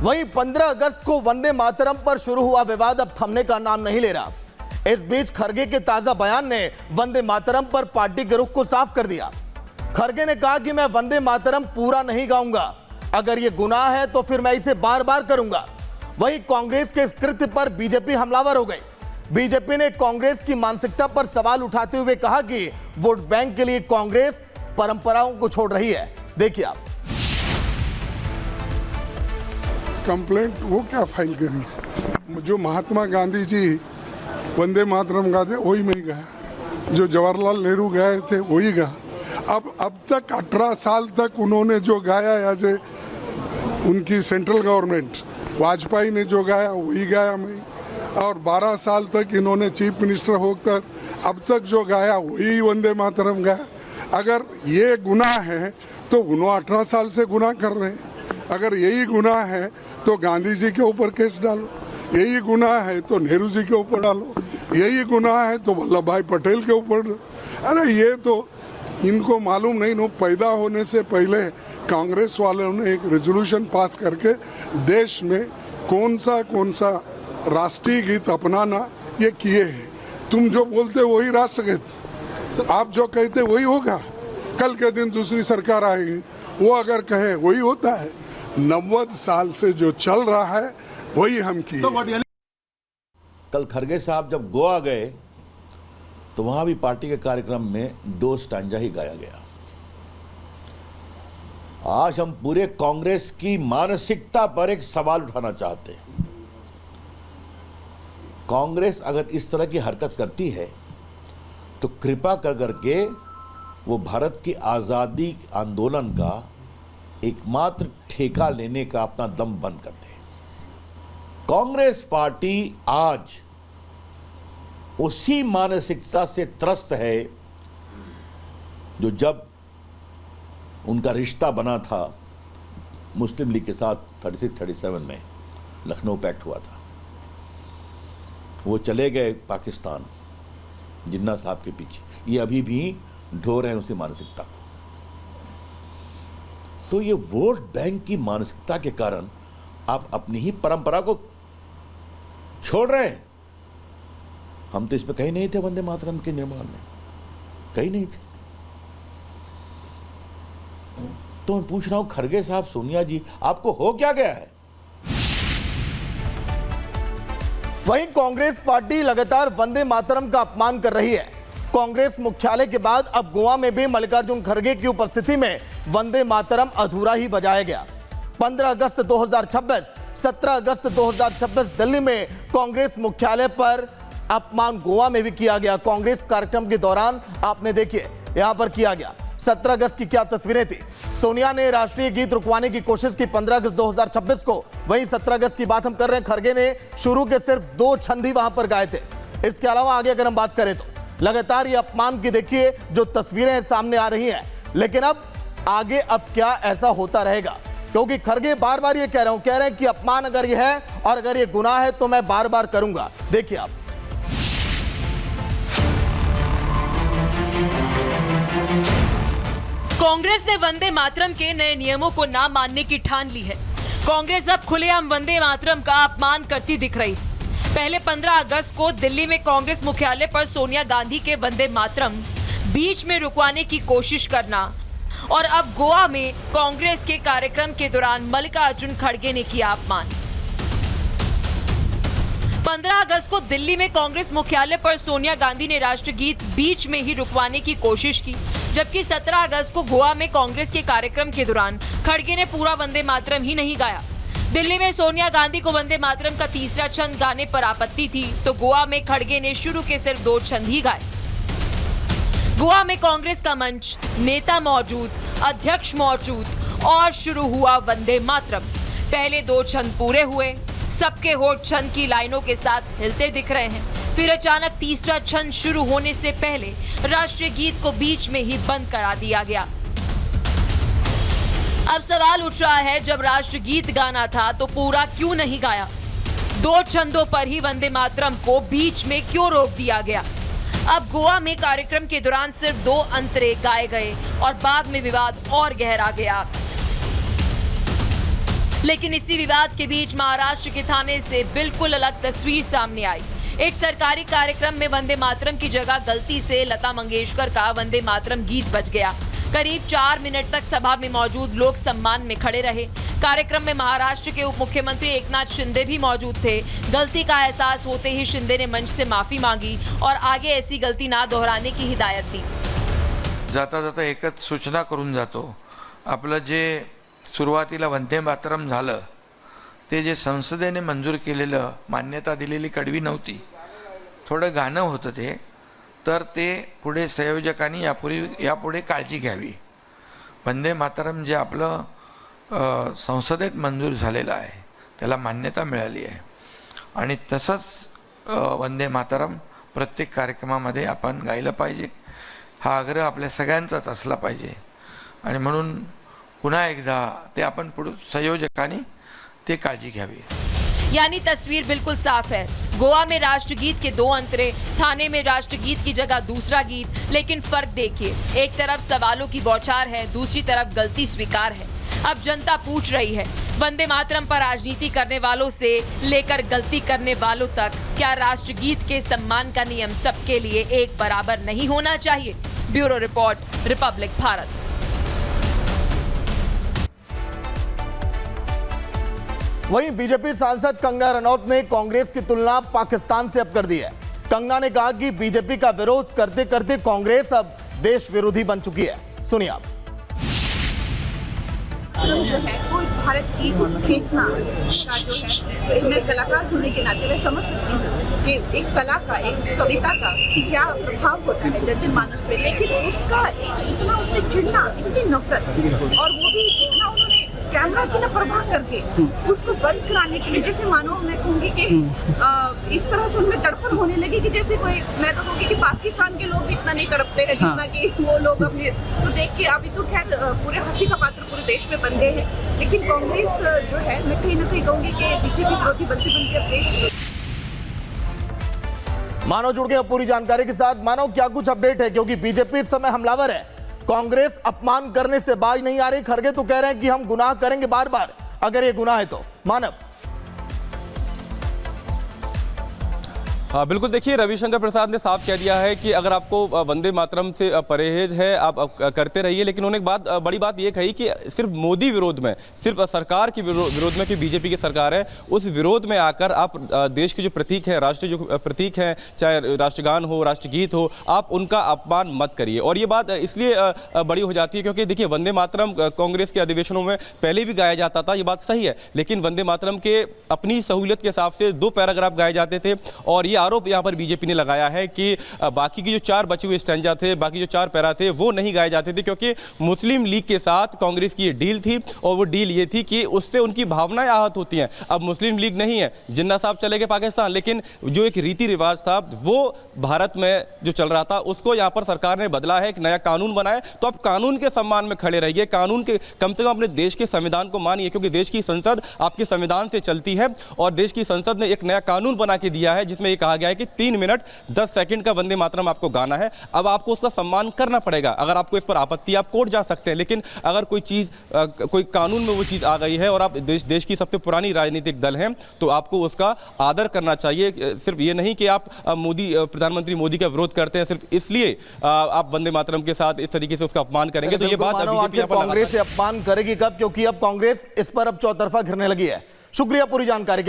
वहीं 15 अगस्त को वंदे मातरम पर शुरू हुआ विवाद अब थमने का नाम नहीं ले रहा। इस बीच खड़गे के ताजा बयान ने वंदे मातरम पर पार्टी के रुख को साफ कर दिया। खड़गे ने कहा कि मैं वंदे मातरम पूरा नहीं गाऊंगा, अगर यह गुनाह है तो फिर मैं इसे बार बार करूंगा। वहीं कांग्रेस के इस कृत्य पर बीजेपी हमलावर हो गई। बीजेपी ने कांग्रेस की मानसिकता पर सवाल उठाते हुए कहा कि वोट बैंक के लिए कांग्रेस परंपराओं को छोड़ रही है। देखिए आप। कंप्लेंट वो क्या फाइल करी? जो महात्मा गांधी जी वंदे मातरम गाते वही मैं गया, जो जवाहरलाल नेहरू गए थे वही गा। अब तक 18 साल तक उन्होंने जो गाया या जे उनकी सेंट्रल गवर्नमेंट वाजपेयी ने जो गाया वही गाया मैं, और 12 साल तक इन्होंने चीफ मिनिस्टर होकर अब तक जो गाया वही वंदे मातरम गाया। अगर ये गुनाह है तो उन्होंने 18 साल से गुनाह कर रहे हैं। अगर यही गुनाह है तो गांधी जी के ऊपर केस डालो, यही गुनाह है तो नेहरू जी के ऊपर डालो, यही गुनाह है तो वल्लभ भाई पटेल के ऊपर डालो। अरे ये तो इनको मालूम नहीं, नो पैदा होने से पहले कांग्रेस वालों ने एक रेजोल्यूशन पास करके देश में कौन सा राष्ट्रीय गीत अपनाना ये किए हैं। तुम जो बोलते वही राष्ट्रगीत, आप जो कहते वही होगा। कल के दिन दूसरी सरकार आएगी, वो अगर कहे वही होता है। 90 साल से जो चल रहा है वही हम किए। कल खड़गे साहब जब गोवा गए तो वहां भी पार्टी के कार्यक्रम में 2 स्टांजा ही गाया गया। आज हम पूरे कांग्रेस की मानसिकता पर एक सवाल उठाना चाहते हैं। कांग्रेस अगर इस तरह की हरकत करती है तो कृपा कर करके वो भारत की आज़ादी आंदोलन का एकमात्र ठेका लेने का अपना दम बंद कर दे। कांग्रेस पार्टी आज उसी मानसिकता से त्रस्त है जो जब उनका रिश्ता बना था मुस्लिम लीग के साथ 36-37 में लखनऊ पैक्ट हुआ था। वो चले गए पाकिस्तान जिन्ना साहब के पीछे। ये अभी भी ढो रहे हैं उसी मानसिकता को। तो ये वोट बैंक की मानसिकता के कारण आप अपनी ही परंपरा को छोड़ रहे हैं। हम तो इसमें कहीं नहीं थे, वंदे मातरम के निर्माण में कहीं नहीं थे। तो मैं पूछ रहा हूं खड़गे साहब, सोनिया जी, आपको हो क्या गया है? वहीं कांग्रेस पार्टी लगातार वंदे मातरम का अपमान कर रही है। कांग्रेस मुख्यालय के बाद अब गोवा में भी मल्लिकार्जुन खड़गे की उपस्थिति में वंदे मातरम अधूरा ही बजाया गया। 15 अगस्त 2026, 17 अगस्त 2026 दिल्ली में कांग्रेस मुख्यालय पर अपमान गोवा में भी किया गया। कांग्रेस कार्यक्रम के दौरान आपने देखिए यहां पर किया गया। 17 अगस्त की क्या तस्वीरें थी। सोनिया ने राष्ट्रीय गीत रुकवाने की कोशिश की 15 अगस्त 2026 को। वहीं 17 अगस्त की बात हम कर रहे हैं, खड़गे ने शुरू के सिर्फ 2 छंद ही वहां पर गाए थे। इसके अलावा आगे अगर हम बात करें तो लगातार ये अपमान की देखिए जो तस्वीरें सामने आ रही हैं। लेकिन अब आगे अब क्या ऐसा होता रहेगा, क्योंकि खड़गे बार बार ये कह रहे हैं कि अपमान अगर ये है और अगर ये गुनाह है तो मैं बार बार करूंगा। देखिए आप। कांग्रेस ने वंदे मातरम के नए नियमों को ना मानने की ठान ली है। कांग्रेस अब खुलेआम वंदे मातरम का अपमान करती दिख रही है। पहले 15 अगस्त को दिल्ली में कांग्रेस मुख्यालय पर सोनिया गांधी के वंदे मातरम बीच में रुकवाने की कोशिश करना, और अब गोवा में कांग्रेस के कार्यक्रम के दौरान मल्लिकार्जुन खड़गे ने किया अपमान। 15 अगस्त को दिल्ली में कांग्रेस मुख्यालय पर सोनिया गांधी ने राष्ट्रगीत बीच में ही रुकवाने की कोशिश की, जबकि 17 अगस्त को गोवा में कांग्रेस के कार्यक्रम के दौरान खड़गे ने पूरा वंदे मातरम ही नहीं गाया। दिल्ली में सोनिया गांधी को वंदे मातरम का तीसरा छंद गाने पर आपत्ति थी, तो गोवा में खड़गे ने शुरू के सिर्फ 2 छंद ही गाए। गोवा में कांग्रेस का मंच, नेता मौजूद, अध्यक्ष मौजूद और शुरू हुआ वंदे मातरम। पहले 2 छंद पूरे हुए, सबके होठ छंद की लाइनों के साथ हिलते दिख रहे हैं। फिर अचानक तीसरा छंद शुरू होने से पहले राष्ट्रीय गीत को बीच में ही बंद करा दिया गया। अब सवाल उठ रहा है, जब राष्ट्रगीत गाना था तो पूरा क्यों नहीं गाया? 2 छंदों पर ही वंदे मातरम को बीच में क्यों रोक दिया गया? अब गोवा में कार्यक्रम के दौरान सिर्फ 2 अंतरे गाए गए और बाद में विवाद और गहरा गया। लेकिन इसी विवाद के बीच महाराष्ट्र के थाने से बिल्कुल अलग तस्वीर सामने आई। एक सरकारी कार्यक्रम में वंदे मातरम की जगह गलती से लता मंगेशकर का वंदे मातरम गीत बज गया। करीब 4 मिनट तक सभा में मौजूद लोग सम्मान में खड़े रहे। कार्यक्रम में महाराष्ट्र के उप मुख्यमंत्री एकनाथ शिंदे भी मौजूद थे। गलती का एहसास होते ही शिंदे ने मंच से माफी मांगी और आगे ऐसी गलती ना दोहराने की हिदायत दी। जाता जाता एकच सूचना करून जातो, आपलं जे सुरुवातीला वंदे मातरम झालं ते जे संसदेने मंजूर केलेलं मान्यता दिलेली कडवी नव्हती, थोडं गाणं होतं ते, तर ते पुढे संयोजकांनी यापुढे काळजी घ्यावी। वंदे मातरम जे आपलं संसदेत मंजूर झालेलं आहे त्याला मान्यता मिळाली आहे आणि तसंच वंदे मातरम प्रत्येक कार्यक्रमामध्ये आपण गायलं पाहिजे, हा आग्रह आपल्या सगळ्यांचाच असला पाहिजे। आणि म्हणून पुन्हा एकदा ते आपण पुढे संयोजकांनी ते काळजी घ्यावी। यानी तस्वीर बिल्कुल साफ है। गोवा में राष्ट्रगीत के 2 अंतरे, थाने में राष्ट्रगीत की जगह दूसरा गीत, लेकिन फर्क देखिए, एक तरफ सवालों की बौछार है, दूसरी तरफ गलती स्वीकार है। अब जनता पूछ रही है, वंदे मातरम पर राजनीति करने वालों से लेकर गलती करने वालों तक, क्या राष्ट्रगीत के सम्मान का नियम सबके लिए एक बराबर नहीं होना चाहिए? Bureau report, Republic Bharat. वहीं बीजेपी सांसद कंगना रनौत ने कांग्रेस की तुलना पाकिस्तान से अब कर दी है। कंगना ने कहा कि बीजेपी का विरोध करते करते कांग्रेस अब देश विरोधी बन चुकी है। सुनिए आप। जो है वो भारत की चेतना का जो है, मैं कलाकार होने के नाते मैं समझ सकती हूँ कि एक कला का, एक कविता का क्या प्रभाव होता है जनमानस पे, लेकिन उसका एक इतना उससे चिढ़ना, इतनी नफरत, और वो भी इतना उन्होंने कैमरा की ना प्रभाव करके उसको बंद कराने के लिए, जैसे मानो मैं कहूँगी कि इस तरह से उनमें तड़पन होने लगी कि जैसे कोई, मैं तो कहूँगी कि पाकिस्तान के लोग इतना नहीं तड़पते हैं जितना कि वो लोग अपने, तो देख के अभी तो खैर पूरे हंसी का पात्र पूरे देश में बन गए हैं। लेकिन कांग्रेस जो है, मैं कहीं ना कहीं कहूँगी कि बीजेपी विरोधी बनते बनते अब देश। मानव जुड़ गए पूरी जानकारी के साथ। मानव, क्या कुछ अपडेट है, क्योंकि बीजेपी इस समय हमलावर है, कांग्रेस अपमान करने से बाज नहीं आ रही। खड़गे तो कह रहे हैं कि हम गुनाह करेंगे बार बार, अगर ये गुनाह है तो। मानव। हाँ बिल्कुल, देखिए रविशंकर प्रसाद ने साफ कह दिया है कि अगर आपको वंदे मातरम से परहेज है आप करते रहिए, लेकिन उन्होंने एक बात, बड़ी बात ये कही कि सिर्फ मोदी विरोध में, सिर्फ सरकार के विरोध में कि बीजेपी की सरकार है, उस विरोध में आकर आप देश के जो प्रतीक है, राष्ट्रीय जो प्रतीक हैं, चाहे राष्ट्रगान हो, राष्ट्रगीत हो, आप उनका अपमान मत करिए। और ये बात इसलिए बड़ी हो जाती है क्योंकि देखिए वंदे मातरम कांग्रेस के अधिवेशनों में पहले भी गाया जाता था, ये बात सही है, लेकिन वंदे मातरम के अपनी सहूलियत के हिसाब से 2 पैराग्राफ गाए जाते थे। और ये आरोप यहां पर बीजेपी ने लगाया है कि बाकी की जो 4 बचे हुए स्टैंजा थे, बाकी जो 4 पैरा थे, वो नहीं गाए जाते थे क्योंकि मुस्लिम लीग के साथ कांग्रेस की ये डील थी, और वो डील ये थी कि उससे उनकी भावनाएं आहत होती हैं। अब मुस्लिम लीग नहीं है, जिन्ना साहब चले गए पाकिस्तान, लेकिन जो एक रीति रिवाज था वो भारत में जो चल रहा था उसको यहां पर सरकार ने बदला है, एक नया कानून बनाया। तो अब कानून के सम्मान में खड़े रहिए, कानून के कम से कम अपने देश के संविधान को मानिए, क्योंकि देश की संसद आपके संविधान से चलती है, और देश की संसद ने एक नया कानून बना के दिया है जिसमें यह कहा गया है कि 3 मिनट 10 सेकंड का वंदे मातरम आपको गाना है। अब आपको उसका सम्मान करना पड़ेगा। अगर आपको इस पर आपत्ति, आप कोर्ट जा सकते हैं, लेकिन अगर कोई चीज, कोई कानून में वो चीज आ गई है और आप देश की सबसे पुरानी राजनीतिक दल हैं, तो आपको उसका आदर करना चाहिए। सिर्फ ये नहीं कि आप प्रधानमंत्री मोदी का विरोध करते हैं सिर्फ इसलिए आप वंदे मातरम के साथ इस तरीके से उसका अपमान करेंगे, तो ये बात कांग्रेस से अपमान करेगी कब, क्योंकि अब कांग्रेस इस पर अब चौतरफा घिरने लगी है। शुक्रिया पूरी जानकारी।